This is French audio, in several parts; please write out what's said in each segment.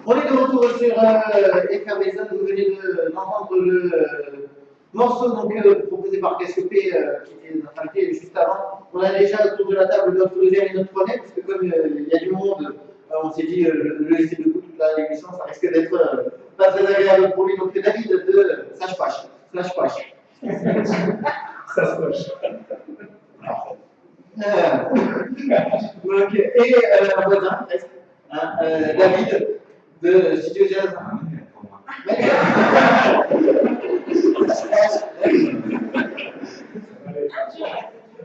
On est de retour sur Effervescence. Vous venez d'entendre le morceau donc, proposé par Cassiopée, qui était notre invité juste avant. On a déjà autour de la table notre deuxième et notre troisième, parce que comme il y a du monde, on s'est dit le laisser debout toute l'émission, ça risque d'être pas très agréable pour lui. Donc David de Sage-Pache. Sage-Pache. Sage-Pache. Donc, et un voisin, presque, David de Studio Jazz.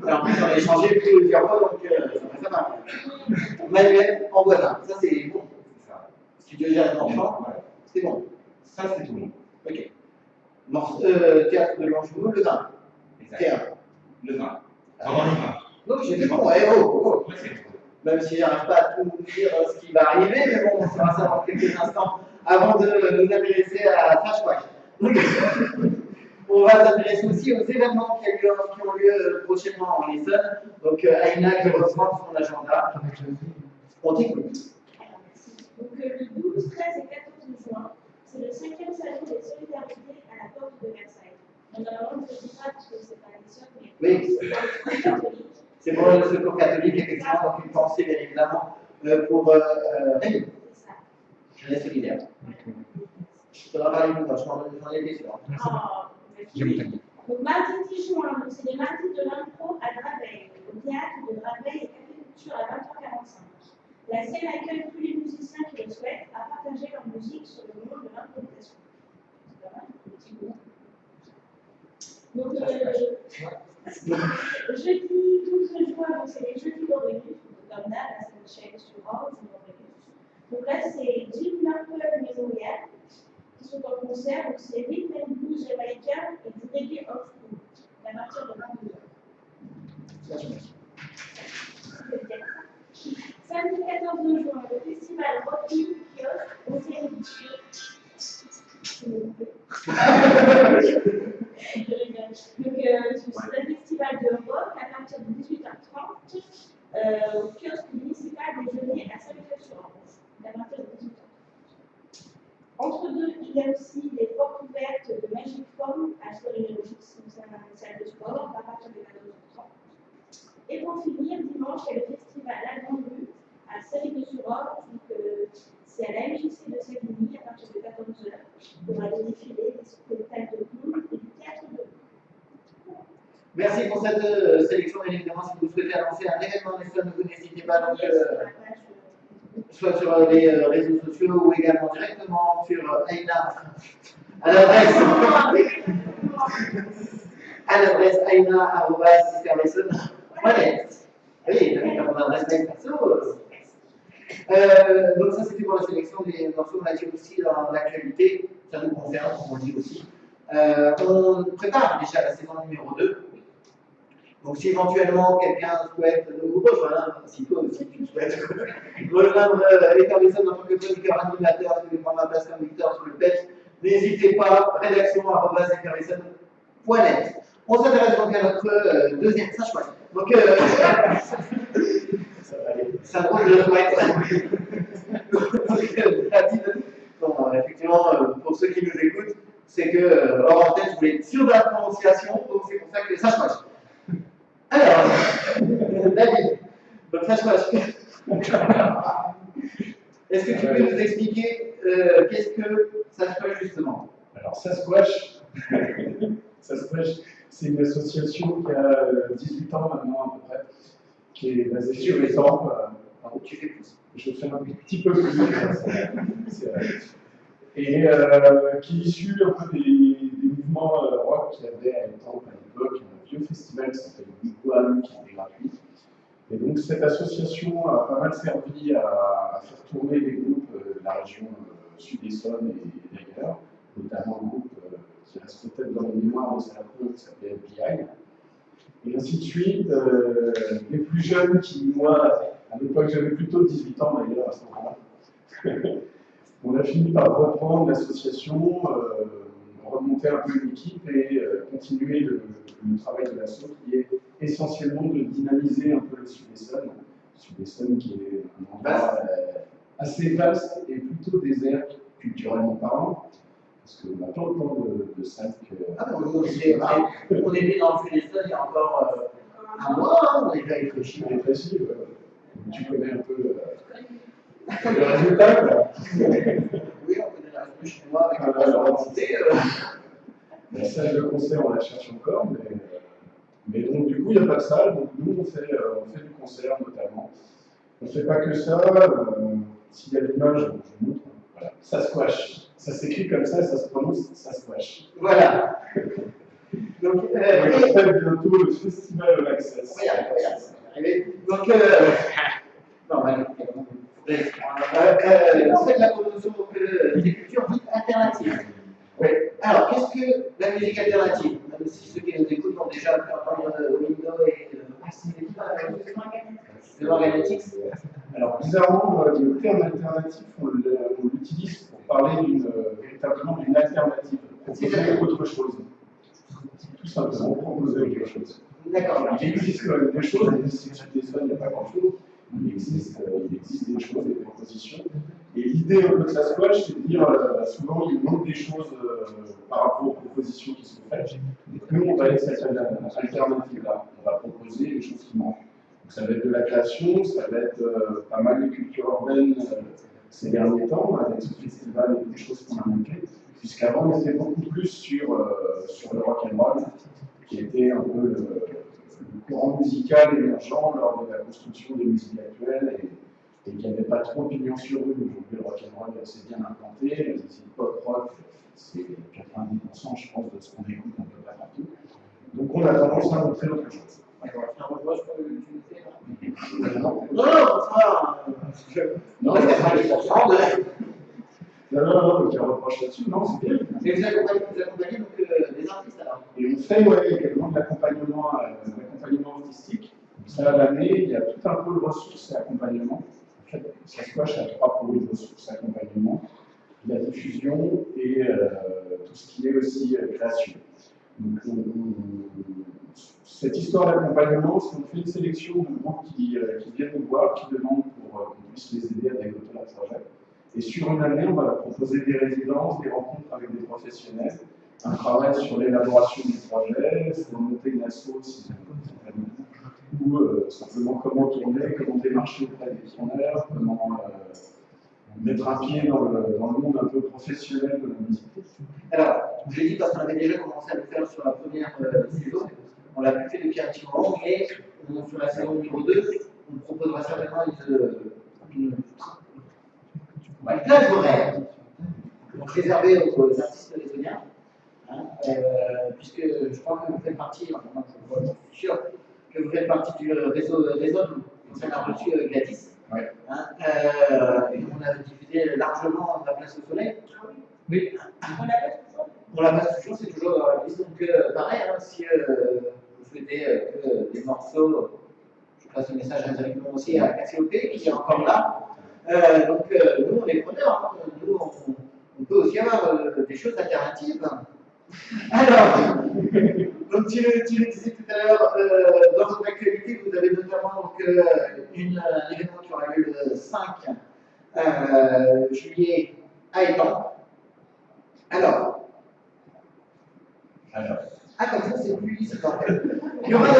Et en plus, on a échangé plusieurs fois, donc ça va. Manuel en voisin, ça c'est bon. Studio Jazz Enfant, c'est bon. Ça, c'est tout bon. Ok. Théâtre de Longjumeau, le vin. Théâtre. Le vin. Vraiment le vin. Donc j'étais bon, oh. Même si j'arrive pas à tout vous dire ce qui va arriver, mais bon, on fera ça dans quelques instants avant de nous intéresser à Sage-Pache. On va s'intéresser aussi aux événements qui ont lieu prochainement en Essonne. Donc Aïna qui reprend son agenda. On t'écoute. Donc le 12, 13 et 14 juin, c'est le 5e salon des solidarités à la porte de Versailles. Donc normalement, on ne se dit pas parce que c'est pas l'Essonne, mais Oui. c'est catholique. C'est pour le secours catholique, effectivement, donc une pensée bien évidemment pour Rémi. Jeunesse solidaire. Je te rappelle une fois, j'en ai été sûr. Donc mardi 10 juin, c'est les mardis de l'impro à Draveil, au théâtre de Draveil et Café Culture à 20h45. La scène accueille tous les musiciens qui le souhaitent à partager leur musique sur le monde de l'improvisation. C'est pas mal, petit groupe. Donc, jeudi 12 juin, c'est les jeudis d'Aurélius, comme d'hab, à Saint-Michel-sur-Orge, donc là, c'est Jim Marple Mémorial, qui sont en concert, donc c'est Rhythm and Blues jamaïcain et du reggae old school, à partir de 22h. Samedi 14 juin, le festival Rocky Kiosque au Série. Donc, c'est un festival de rock à partir de 18h30 au kiosque municipal déjeuner à Saint-Michel-sur-Orge, à partir de 18h30. Entre deux, il y a aussi des portes ouvertes de Magic Form à Soleil-Logis, donc c'est une salle de sport, à partir de 14h30. Et pour finir, dimanche, il y a le festival La Grande Rue à Saint-Michel-sur-Orge, donc c'est à la MJC de Sévigny à partir de 14h. Il y aura des défilés, des spectacles de clowns et du théâtre de rue. Merci pour cette sélection, bien évidemment. Si vous souhaitez annoncer un événement en Essonne, vous n'hésitez pas, donc, soit sur les réseaux sociaux ou également directement sur Aïna, à l'adresse aïna@effervescence.net. Oui, t'as mon adresse mail perso. Donc ça c'était pour la sélection des morceaux, on a dit aussi dans l'actualité, ça nous concerne, on le dit aussi. On prépare déjà la saison numéro 2. Donc si éventuellement quelqu'un souhaite nous rejoindre, si toi aussi tu souhaites rejoindre Effervescence en tant que chroniqueur animateur, si vous voulez prendre ma place comme Victor sur le PEC, n'hésitez pas, rédaction@effervescence.net. On s'intéresse donc à notre deuxième, ça je crois. Donc ça drôle de bon, effectivement, pour ceux qui nous écoutent, c'est que hors antenne, je voulais être sûr de la prononciation, donc c'est pour ça que ça change. Alors, David, donc ça change. Est-ce que tu peux nous expliquer qu'est-ce que Sasquatch justement? Alors Sasquatch, c'est une association qui a 18 ans maintenant à peu près, qui est basée sur les Tempes. Tu fais plus. Je fais un petit peu plus, c'est vrai. Et qui est issu un peu des mouvements rock qu'il y avait à l'époque, un vieux festival qui s'appelle Wigwam, qui était gratuit. Et donc cette association a pas mal servi à faire tourner les groupes de la région Sud-Essonne et d'ailleurs, notamment un groupe qui reste peut-être dans la mémoire de certains qui s'appelait FBI. Et ainsi de suite, les plus jeunes qui, moi, à l'époque, j'avais plutôt 18 ans d'ailleurs à ce moment-là. On a fini par reprendre l'association, remonter un peu une équipe et continuer le travail de l'asso qui est essentiellement de dynamiser un peu le Sud-Essonne. Sud-Essonne qui est un endroit assez vaste et plutôt désert culturellement parlant, parce qu'on n'a pas autant de salles que. Ah non, on était dans le Sud-Est il y a encore un mois, hein, on est déjà réfléchi. Tu connais un peu le résultat, quoi. Oui, on connaît la réponse chinoise avec la identité. La salle de concert, on la cherche encore, mais donc du coup, il n'y a pas de salle, donc nous, on fait du concert notamment. On ne fait pas que ça, s'il y a l'image, je vous montre. Voilà. Sasquatch. Ça s'écrit comme ça se prononce Sasquatch. Voilà. Donc, on appelle bientôt le Festival All Access. Donc, non, on fait de la promotion des cultures dites alternatives. Oui. Alors, qu'est-ce que la musique alternative? Même si ceux qui nous écoutent ont déjà pu entendre Windows et The Morganatics. Alors, bizarrement, le terme alternatif, on l'utilise pour parler véritablement d'une alternative, proposer autre chose. Tout simplement, proposer autre chose. D'accord. Il existe quand même des choses, même si sur des zones, il n'y a pas grand-chose. Il existe des choses, des propositions. Et l'idée un peu de Sasquatch, c'est de dire, souvent, il manque des choses par rapport aux propositions qui sont faites. Donc, nous, on va être cette alternative-là. On va proposer les choses qui manquent. Donc, ça va être de la création, ça va être pas mal de culture urbaine ces derniers temps, avec ce festival et des choses qu'on a manquées. Puisqu'avant, on était beaucoup plus sur le rock'n'roll, qui était un peu le courant musical émergent lors de la construction des musiques actuelles et qu'il n'y avait pas trop pignon sur rue. Aujourd'hui, le rock'n'roll est assez bien implanté, la musique pop-rock, c'est 90%, je pense, de ce qu'on écoute un peu partout. Donc on a tendance à montrer autre chose. Non, donc il y a un reproche là-dessus, non, c'est bien. Et vous accompagnez donc des artistes alors? Et on fait également de l'accompagnement artistique. Ça, l'année, il y a tout un pôle ressources et accompagnement. En fait, Sasquatch a 3 pôles ressources et accompagnement, la diffusion et tout ce qui est aussi création. Donc, cette histoire d'accompagnement, c'est qu'on fait une sélection de groupes qui viennent nous voir, qui demandent pour qu'on puisse les aider à développer leur projet. Et sur une année, on va leur proposer des résidences, des rencontres avec des professionnels, un travail sur l'élaboration du projet, sur monter une asso, ou simplement comment tourner, comment démarcher auprès des tourneurs, comment mettre un pied dans le monde un peu professionnel de la musique. Alors, je l'ai dit parce qu'on avait déjà commencé à le faire sur la première saison. On l'a plus fait depuis un petit moment, mais sur la saison numéro 2, on proposera certainement une plage horaire, donc réservée aux artistes lézoniens, hein, puisque je crois que vous faites partie, je suis sûr que vous faites partie du réseau dont on a reçu Gladys. Ouais. Hein, et on a diffusé largement La Place au Soleil. Oui. On la passe toujours, c'est toujours dans la liste. Donc, pareil, hein, si vous souhaitez que des morceaux, je passe le message indirectement aussi à Cassiope, qui est encore là. Donc, nous, on est preneurs. Hein. Nous, on peut aussi avoir des choses alternatives. Alors, donc, tu le disais tout à l'heure, dans votre actualité, vous avez notamment donc, un événement qui aura lieu le 5 juillet à Étampes. Alors, ah, comme ça, c'est plus lisible en fait. Il y aura donc,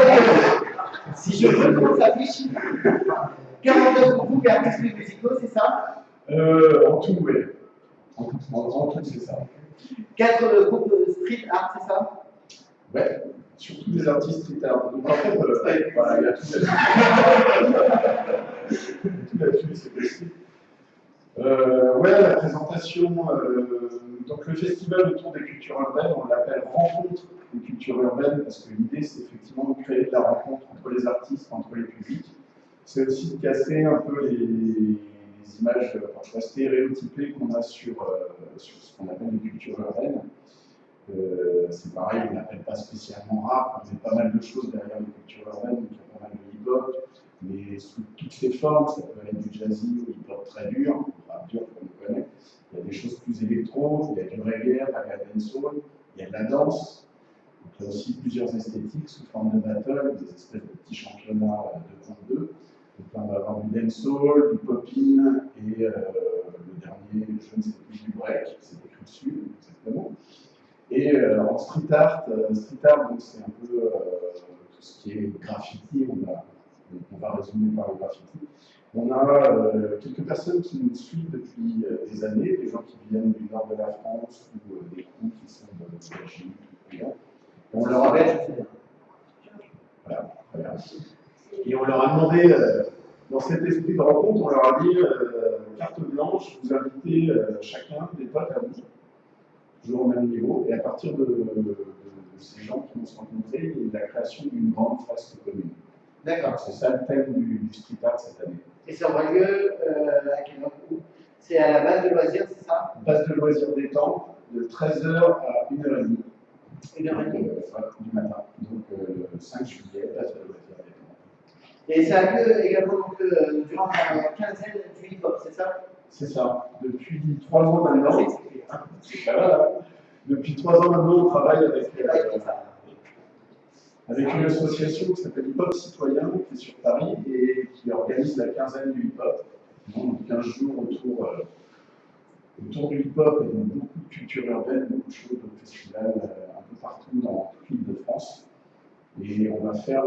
si je reprends sa fiche, 49 groupes et artistes musicaux, c'est ça? En tout, oui. En tout, c'est ça. 4 groupes street art, c'est ça? Ouais, surtout des artistes street art. Donc en fait, voilà, il y a tout là-dessus, c'est possible. Ouais, la présentation, donc le festival autour des cultures urbaines, on l'appelle Rencontre des cultures urbaines, parce que l'idée, c'est effectivement de créer de la rencontre entre les artistes, entre les publics. C'est aussi de casser un peu les images parfois stéréotypées qu'on a sur ce qu'on appelle les cultures urbaines. C'est pareil, on n'appelle pas spécialement rap, on met pas mal de choses derrière les cultures urbaines, donc il y a pas mal de hip-hop, mais sous toutes ses formes, ça peut être du jazzy ou hip-hop très dur, rap dur comme on connaît. Il y a des choses plus électro, il y a du reggae, raga dancehall, il y a de la danse. Donc il y a aussi plusieurs esthétiques sous forme de battle, des espèces de petits championnats 2.2. Donc là, on va avoir du dancehall, du pop-in et le dernier, je ne sais plus, du break, c'est écrit dessus, exactement. Et en street art, donc c'est un peu tout ce qui est graffiti, on va résumer par le graffiti. On a quelques personnes qui nous suivent depuis des années, des gens qui viennent du nord de la France ou des groupes qui sont de Belgique ou ailleurs. On leur a voilà. Et on leur a demandé, dans cet esprit de rencontre, on leur a dit carte blanche, vous invitez chacun des potes à vous, toujours au même niveau, et à partir de ces gens qui vont se rencontrer, il y a la création d'une grande fresque commune. D'accord. C'est ça le thème du street art cette année. Et ça aura lieu à quelle heure? C'est à la base de loisirs, c'est ça? Base de loisirs d'étang, de 13h à 1h30. 1h30 du matin. Donc le 5 juillet, base de loisirs d'étang. Et ça a lieu également donc, durant la quinzaine du hip-hop, c'est ça? C'est ça. Depuis 3 ans maintenant. Voilà. Depuis 3 ans maintenant, on travaille avec une association qui s'appelle Hip Hop Citoyen, qui est sur Paris et qui organise la quinzaine du hip-hop. Donc 15 jours autour du hip-hop et donc beaucoup de culture urbaine, beaucoup de choses, de festivals un peu partout dans toute l'île de France. Et on va faire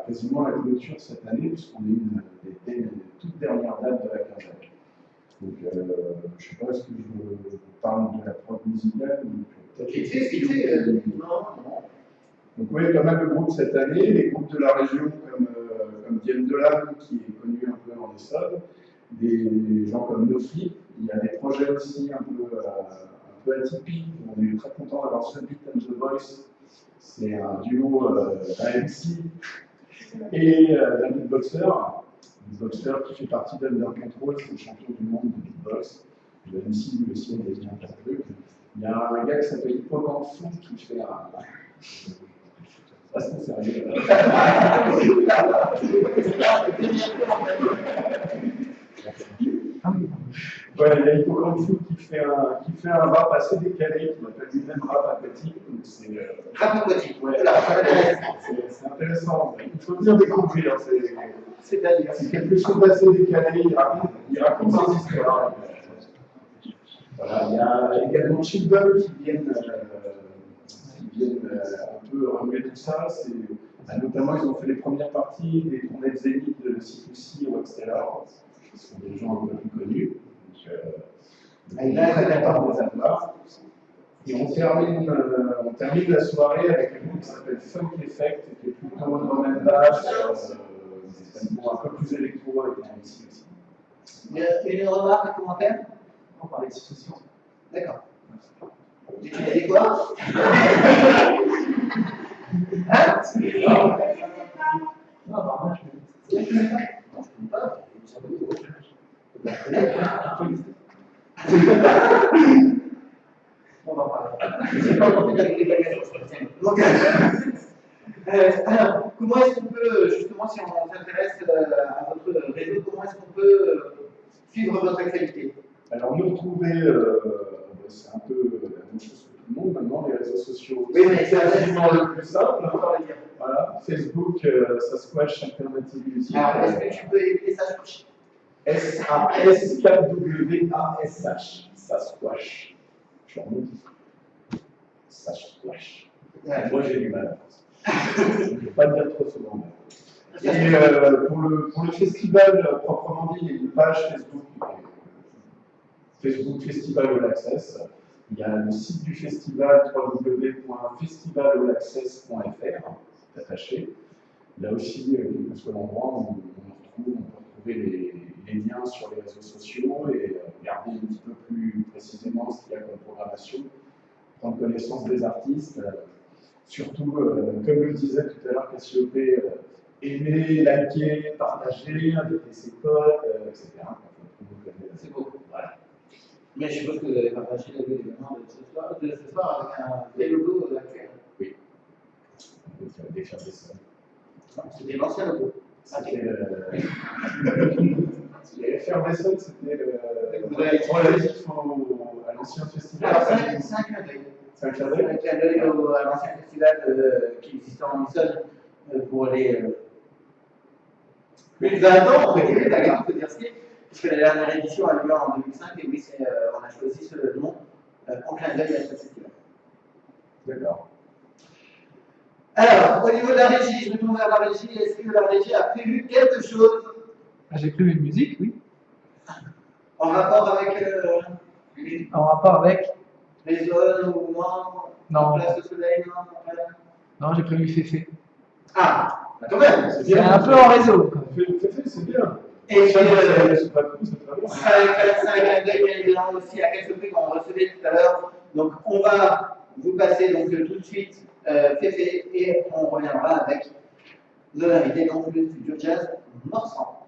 quasiment la clôture cette année, puisqu'on est une des toutes dernières dates de la quinzaine. Donc, je ne sais pas, est-ce que je vous parle de la prod musicale ou peut-être. Non. Donc oui, pas mal de groupes cette année, les groupes de la région comme Diane Delam, qui est connu un peu en Essonne, des gens comme Nofli. Il y a des projets aussi un peu atypiques. On est très content d'avoir Subit and The Voice. C'est un duo AMC et d'un beatboxer qui fait partie d'Under Control, c'est le champion du monde de beatbox. AMC, lui aussi, on est bien entendu. Il y a un gars qui s'appelle Hippocampe Fou qui fait un. Ah, c'est sérieux. Voilà, il y a Hippocampe Fou qui fait un rap assez décalé, qui appelle lui-même rap aquatique. Rap aquatique, ouais. C'est intéressant. Il faut bien découvrir. C'est quelque chose d'assez décalé. Il raconte ses histoires. Voilà, il y a également Children qui viennent un peu remuer tout ça. Notamment, ils ont fait les premières parties des tournées de Zénith de C2C ou Extella, qui sont des gens un peu plus connus. Donc, on est très content de les avoir. Et on termine la soirée avec un groupe qui s'appelle Funk Effect, qui est plutôt drum and bass, un peu plus électro avec un ici aussi. Une remarque, un commentaire? On parlait de situation. D'accord. Et tu as dit quoi? Hein? Non, pardon, je ne peux pas. On va parler. Je n'ai pas compris avec les bagages. Donc, alors, comment est-ce qu'on peut, justement, si on s'intéresse à votre réseau, comment est-ce qu'on peut suivre votre actualité? Alors, nous retrouver, c'est un peu la même chose que tout le monde maintenant, les réseaux sociaux. Oui, mais c'est quasiment le plus simple. Hein. Voilà, Facebook, Sasquatch Alternative Music. Alors, est-ce que tu peux écrire ça sur S-A-S-K-W-A-S-H, Sasquatch. Je remonte. Sasquatch. Ouais. Moi, j'ai du mal. Je ne peux pas le dire trop souvent. Et pour le festival proprement dit, il y a une page Facebook Festival All Access. Il y a le site du festival www.festivalallaccess.fr, attaché. Là aussi, quel que soit l'endroit, on peut retrouver les liens sur les réseaux sociaux et regarder un petit peu plus précisément ce qu'il y a comme programmation, prendre connaissance des artistes. Surtout, comme le disait tout à l'heure Cassiopée, aimer, liker, partager, inviter ses potes, etc. C'est beau. Voilà. Mais je suppose que vous avez partagé l'événement de ce soir avec un vrai logo actuel. Oui. Des faire des sons. C'était l'ancien logo. L'effervescence, c'était relatif à l'ancien festival. Alors, c'est un clin d'œil. C'est un clin d'œil. Un clin d'œil à l'ancien festival qui existait en Essonne pour les plus de 20 ans, on peut dire, d'accord, on peut dire ce qui est. puisque la dernière édition a lieu en 2005, et oui, on a choisi ce nom en clin d'œil à cette festival. D'accord. Alors, au niveau de la régie, je me tourne vers la régie. Est-ce que la régie a prévu quelque chose J'ai prévu une musique, oui. en rapport avec En rapport avec. les zones ou non? Non. Place au soleil, non? Non, j'ai prévu Féfé. Ah, quand même. C'est un peu en réseau. Quand même. Féfé, c'est bien. Et puis, c'est pas cool, c'est très bien. ça a un clin d'œil bien évidemment aussi à quelques prix qu'on recevait tout à l'heure. Donc, on va vous passer donc tout de suite Féfé et on reviendra avec nos invités dans le studio jazz Morsan.